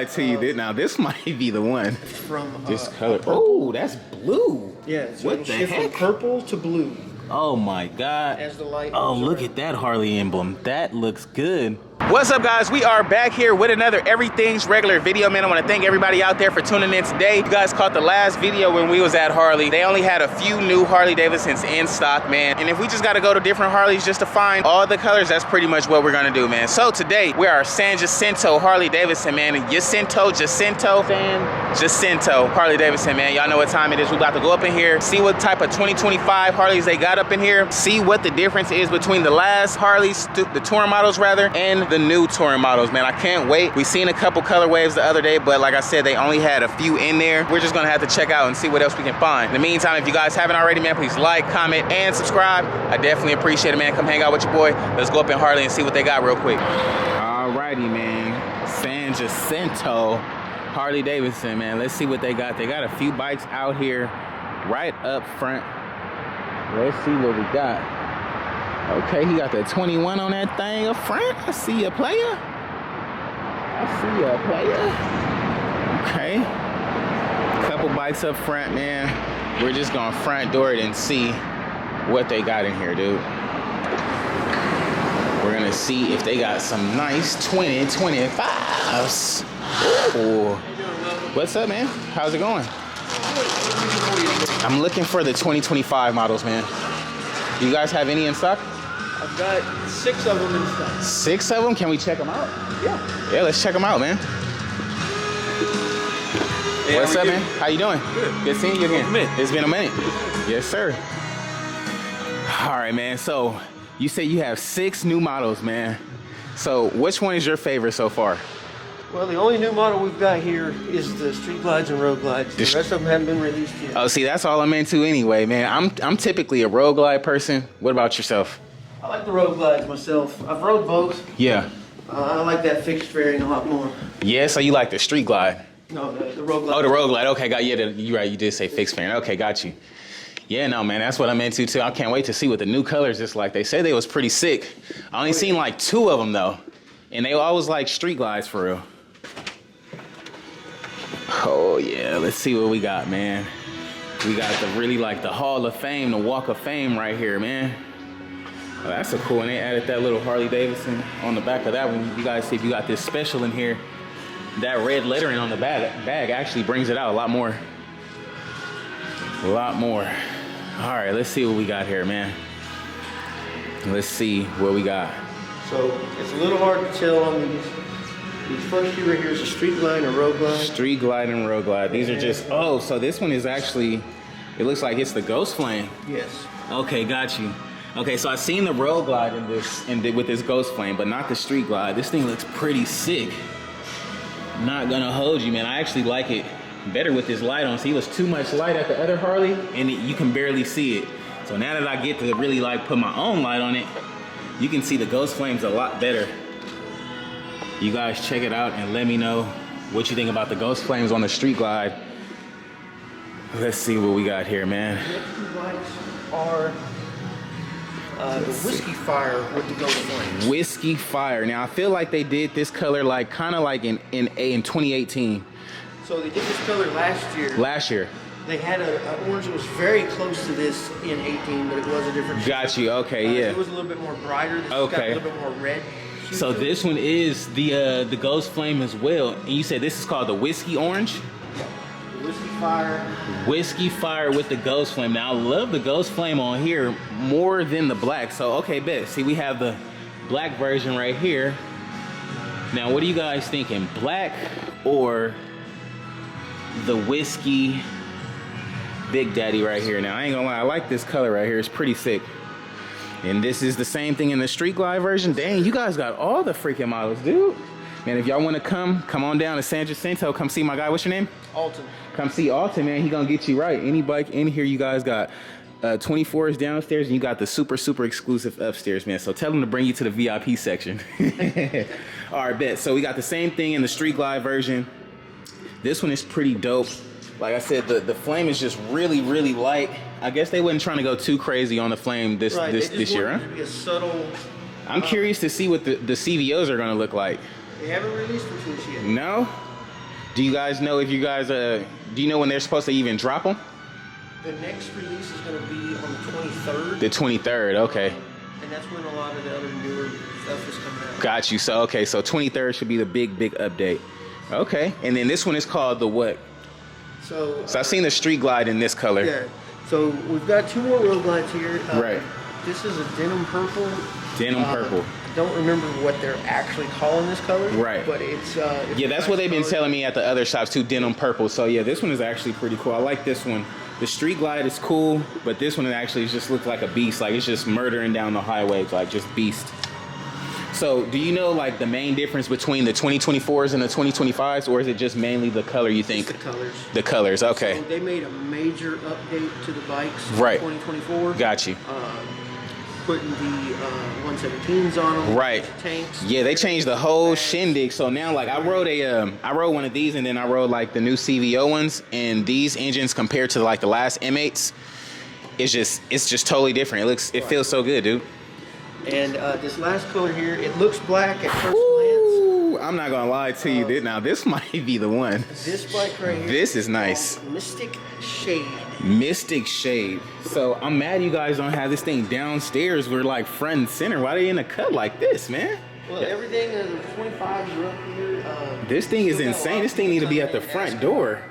lie to you. Now this might be the one. From this color. Oh, that's blue. Yeah. So what the heck? From purple to blue. Oh my God. As the light. Oh, look at that Harley emblem. That looks good. What's up, guys? We are back here with another Everything's Regular video, man. I want to thank everybody out there for tuning in today. You guys caught the last video when we was at Harley. They only had a few new Harley-Davidsons in stock, man. And if we just got to go to different Harleys just to find all the colors, that's pretty much what we're going to do, man. So today, we are San Jacinto Harley-Davidson, man. Jacinto Harley-Davidson, man. Y'all know what time it is. We about to go up in here, see what type of 2025 Harleys they got up in here, see what the difference is between the last Harleys, the touring models rather, and the new touring models, man. I can't wait. We seen a couple color waves the other day, but like I said, they only had a few in there. We're just gonna have to check out and see what else we can find. In the meantime, if you guys haven't already, man, please like, comment, and subscribe. I definitely appreciate it, man. Come hang out with your boy. Let's go up in Harley and see what they got real quick. Alrighty, man. San Jacinto Harley-Davidson, man. Let's see what they got. They got a few bikes out here right up front. Let's see what we got. Okay, he got the 21 on that thing up front. I see a player. Okay. Couple bikes up front, man. We're just gonna front door it and see what they got in here, dude. We're gonna see if they got some nice 2025s. Ooh. What's up, man? How's it going? I'm looking for the 2025 models, man. You guys have any in stock? I've got 6 of them in stock. 6 of them? Can we check them out? Yeah. Yeah, let's check them out, man. Hey, what's up, man? How you doing? Good. Good seeing you again. It's been a minute. Yes, sir. All right, man. So you say you have 6 new models, man. So which one is your favorite so far? Well, the only new model we've got here is the Street Glides and Road Glides. The rest of them haven't been released yet. Oh, see, that's all I'm into anyway, man. I'm typically a Road Glide person. What about yourself? I like the Road Glides myself. I've rode both. Yeah. I like that fixed fairing a lot more. Yeah, so you like the Street Glide? No, the Road Glide. Oh, the Road Glide. Okay, got you. Yeah, you're right. You did say fixed fairing. Okay, got you. Yeah, no, man, that's what I'm into too. I can't wait to see what the new colors is like. They said they was pretty sick. I only seen like 2 of them though, and they always like Street Glides for real. Oh yeah, let's see what we got, man. We got the really like the Hall of Fame, the Walk of Fame right here, man. Oh, that's so cool, and they added that little Harley-Davidson on the back of that one. You guys see if you got this special in here. That red lettering on the bag actually brings it out a lot more. All right, let's see what we got here, man. Let's see what we got. So it's a little hard to tell on these. These first 2 right here is a Street Glide and a Road Glide. Street Glide and Road Glide. These are just, oh, so this one is actually, it looks like it's the Ghost Flame. Yes. Okay, got you. Okay, so I've seen the Road Glide in this, with this Ghost Flame, but not the Street Glide. This thing looks pretty sick. Not gonna hold you, man. I actually like it better with this light on. See, it was too much light at the other Harley, and you can barely see it. So now that I get to really like put my own light on it, you can see the Ghost Flames a lot better. You guys check it out and let me know what you think about the Ghost Flames on the Street Glide. Let's see what we got here, man. The next 2 lights are the Whiskey Fire with the Ghost Flames. Whiskey Fire. Now I feel like they did this color like kind of like in 2018. So they did this color last year. Last year. They had an orange that was very close to this in 18, but it was a different shade. Got you. Okay, yeah. It was a little bit more brighter. This okay. Got a little bit more red. So this one is the Ghost Flame as well, and you said this is called the Whiskey Orange? Yeah, the Whiskey Fire. Whiskey Fire with the Ghost Flame. Now I love the Ghost Flame on here more than the black. So okay, bet. See, we have the black version right here. Now what are you guys thinking? Black or the Whiskey Big Daddy right here? Now I ain't gonna lie, I like this color right here. It's pretty sick. And this is the same thing in the Street Glide version. Dang, you guys got all the freaking models, dude. Man, if y'all want to come on down to San Jacinto. Come see my guy. What's your name? Alton. Come see Alton, man. He gonna get you right. Any bike in here, you guys got 24s downstairs, and you got the super exclusive upstairs, man. So tell him to bring you to the VIP section. All right, bet. So we got the same thing in the Street Glide version. This one is pretty dope. Like I said, the flame is just really light. I guess they wasn't trying to go too crazy on the flame this year, huh? To be a subtle. I'm curious to see what the CVOs are gonna look like. They haven't released them yet. No? Do you guys know if you guys, do you know when they're supposed to even drop them? The next release is going to be on the 23rd. The 23rd, okay. And that's when a lot of the other newer stuff is coming out. Got you. So, okay, so 23rd should be the big update. Okay, and then this one is called the what? So I've seen the Street Glide in this color. Yeah. So we've got 2 more road glides here. Right. This is a denim purple. Denim purple. I don't remember what they're actually calling this color. Right. But it's yeah, that's what they've been telling me at the other shops too, denim purple. So yeah, this one is actually pretty cool. I like this one. The Street Glide is cool, but this one actually just looks like a beast. Like it's just murdering down the highway, like just beast. So do you know like the main difference between the 2024s and the 2025s, or is it just mainly the color you think? It's the colors. The colors, okay. So they made a major update to the bikes right. in 2024. Got you. Putting the 117s on them. Right. Tanks. Yeah, they changed the whole shindig. So now like I rode one of these, and then I rode like the new CVO ones, and these engines compared to like the last M8s, it's just totally different. It feels so good, dude. And this last color here, it looks black at first glance. I'm not gonna lie to you. Now this might be the one. This bike right here. This is nice. Mystic Shade. Mystic Shade. So I'm mad you guys don't have this thing downstairs. We're like front and center. Why are they in a cut like this, man? Well, everything the 25s are up here. This thing is insane. This thing need to be at the front door.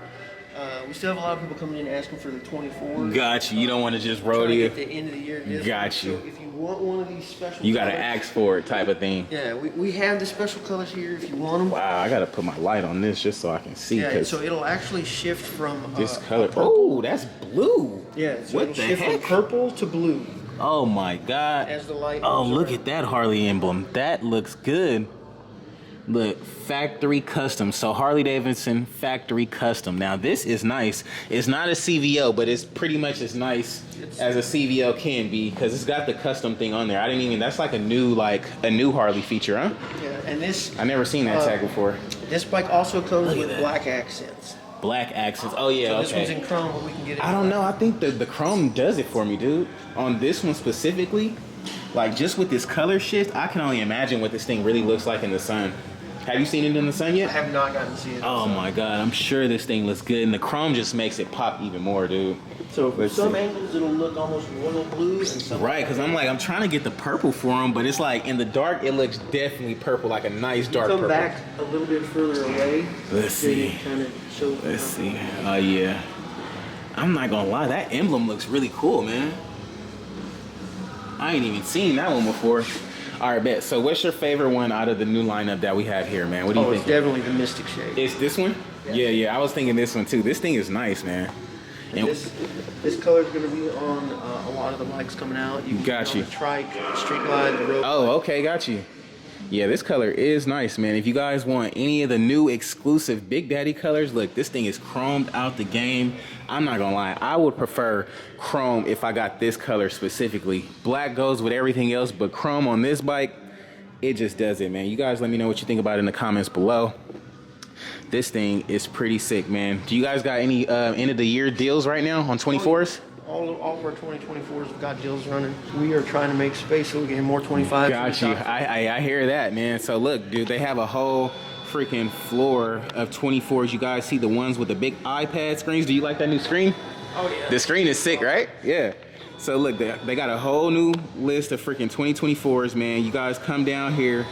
We still have a lot of people coming in asking for the 24s. Got you. You don't want to just rodeo. At the end of the year. Got you. So if you want one of these special you got to colors, ask for it type of thing. Yeah, we have the special colors here if you want them. Wow, I got to put my light on this just so I can see. Yeah, so it'll actually shift from this color. Oh, that's blue. Yeah, so what it'll the shift heck? from purple to blue. Oh my God. As the light look at that Harley emblem. That looks good. Look, factory custom. So Harley-Davidson factory custom. Now this is nice. It's not a CVO, but it's pretty much as nice as a CVO can be because it's got the custom thing on there. I didn't even. That's like a new Harley feature, huh? Yeah, and this. I never seen that tag before. This bike also comes with black accents. Black accents. Oh yeah. So this okay. one's in chrome, but we can get it. I don't know. I think the chrome does it for me, dude. On this one specifically, like just with this color shift, I can only imagine what this thing really looks like in the sun. Have you seen it in the sun yet? I have not gotten to see it. Oh my God, I'm sure this thing looks good, and the chrome just makes it pop even more, dude. So for some angles, it'll look almost royal blue, and some right, because I'm trying to get the purple for them, but it's like in the dark, it looks definitely purple, like a nice dark purple. Come back a little bit further away. Let's see. Kind of show. Let's see. Oh yeah. I'm not gonna lie, that emblem looks really cool, man. I ain't even seen that one before. All right, bet. So what's your favorite one out of the new lineup that we have here, man? What do you think? It's definitely the Mystic Shade. It's this one? Yeah. I was thinking this one too. This thing is nice, man. And this color is going to be on a lot of the bikes coming out. You can got you. The Trike, the Street Glide, the Road. Oh, okay, got you. Yeah, this color is nice, man. If you guys want any of the new exclusive Big Daddy colors, look, this thing is chromed out the game. I'm not gonna lie, I would prefer chrome if I got this color specifically. Black goes with everything else, but chrome on this bike, it just does it, man. You guys let me know what you think about it in the comments below. This thing is pretty sick, man. Do you guys got any end of the year deals right now on 24s? All of our 2024s have got deals running. We are trying to make space so we can have more 25s. Got you. I hear that, man. So look, dude, they have a whole freaking floor of 24s. You guys see the ones with the big iPad screens? Do you like that new screen? Oh yeah. The screen is sick, right? Yeah. So look, they got a whole new list of freaking 2024s, man. You guys come down here,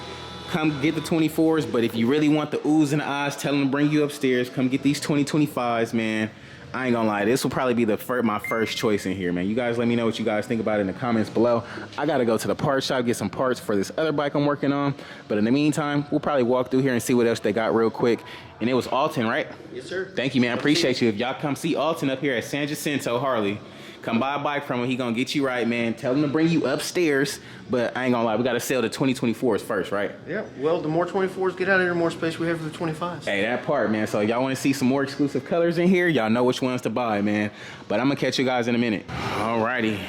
come get the 24s, but if you really want the oohs and the ahs, tell them to bring you upstairs. Come get these 2025s, man. I ain't gonna lie, this will probably be my first choice in here, man. You guys let me know what you guys think about it in the comments below. I gotta go to the parts shop, get some parts for this other bike I'm working on. But in the meantime, we'll probably walk through here and see what else they got real quick. And it was Alton, right? Yes, sir. Thank you, man. I appreciate you. If y'all come see Alton up here at San Jacinto Harley, come buy a bike from him. He gonna get you right, man. Tell him to bring you upstairs. But I ain't gonna lie, we gotta sell the 2024s first, right? Yeah, well, the more 24s get out of here, the more space we have for the 25s. Hey, that part, man. So y'all wanna see some more exclusive colors in here? Y'all know which ones to buy, man. But I'm gonna catch you guys in a minute. Alrighty.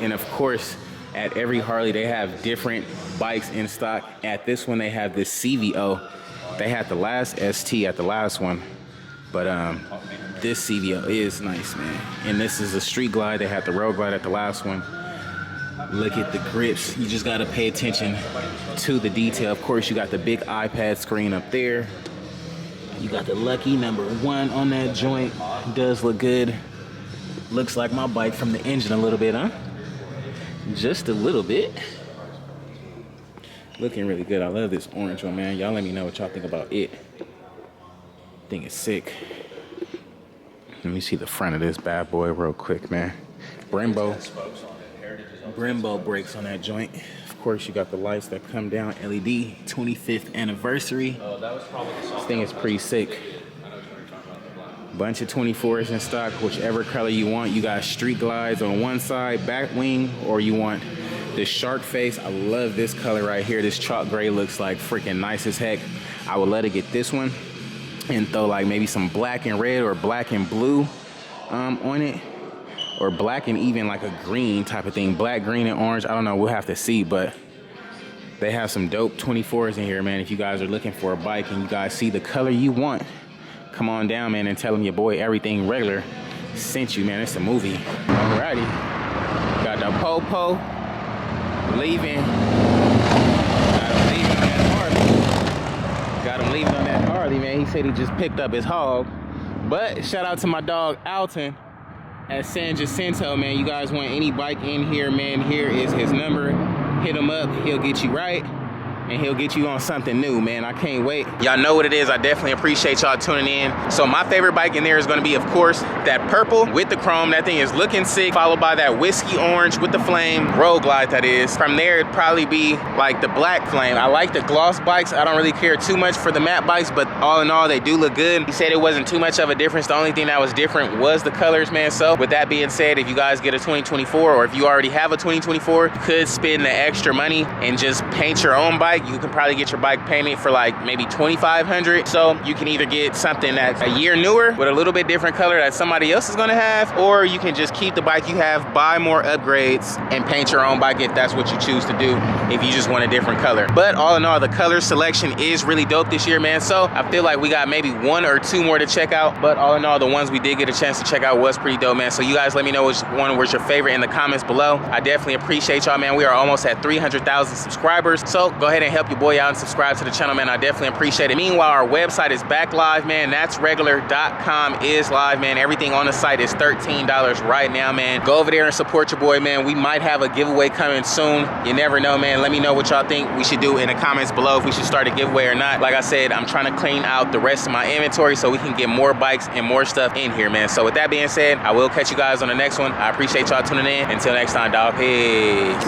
And of course, at every Harley, they have different bikes in stock. At this one, they have this CVO. They had the last ST at the last one. But this CVO is nice, man. And this is a Street Glide. They had the Road Glide at the last one. Look at the grips. You just gotta pay attention to the detail. Of course, you got the big iPad screen up there. You got the lucky #1 on that joint. Does look good. Looks like my bike from the engine a little bit, huh? Just a little bit. Looking really good. I love this orange one, man. Y'all let me know what y'all think about it. I think it's sick. Let me see the front of this bad boy real quick, man. Brembo brakes on that joint. Of course, you got the lights that come down, LED, 25th anniversary. This thing is pretty sick. Bunch of 24s in stock, whichever color you want. You got street glides on one side, back wing, or you want this shark face. I love this color right here. This chalk gray looks like freaking nice as heck. I would love to get this one and throw like maybe some black and red or black and blue on it, or black and even like a green type of thing. Black, green, and orange. I don't know. We'll have to see, but they have some dope 24s in here, man. If you guys are looking for a bike and you guys see the color you want, come on down, man, and tell them your boy Everything Regular sent you, man. It's a movie. Alrighty. Got the Popo leaving. Got him leaving on that Harley, man. He said he just picked up his hog. But shout out to my dog Alton at San Jacinto, man. You guys want any bike in here, man, here is his number. Hit him up, he'll get you right, and he'll get you on something new, man. I can't wait. Y'all know what it is. I definitely appreciate y'all tuning in. So my favorite bike in there is gonna be, of course, that purple with the chrome. That thing is looking sick, followed by that whiskey orange with the flame, road glide that is. From there, it'd probably be like the black flame. I like the gloss bikes. I don't really care too much for the matte bikes, but all in all, they do look good. He said it wasn't too much of a difference. The only thing that was different was the colors, man. So with that being said, if you guys get a 2024, or if you already have a 2024, you could spend the extra money and just paint your own bike. You can probably get your bike painted for like maybe $2,500. So you can either get something that's a year newer with a little bit different color that somebody else is gonna have, or you can just keep the bike you have, buy more upgrades, and paint your own bike if that's what you choose to do, if you just want a different color. But all in all, the color selection is really dope this year, man. So I feel like we got maybe 1 or 2 more to check out, but all in all, the ones we did get a chance to check out was pretty dope, man. So you guys let me know which one was your favorite in the comments below. I definitely appreciate y'all, man. We are almost at 300,000 subscribers. So go ahead and help your boy out and subscribe to the channel, man. I definitely appreciate it. Meanwhile, our website is back live, man. That'sRegular.com is live, man. Everything on the site is $13 right now, man. Go over there and support your boy, man. We might have a giveaway coming soon. You never know, man. Let me know what y'all think we should do in the comments below, if we should start a giveaway or not. Like I said, I'm trying to clean out the rest of my inventory so we can get more bikes and more stuff in here, man. So with that being said, I will catch you guys on the next one. I appreciate y'all tuning in. Until next time, dog. Peace.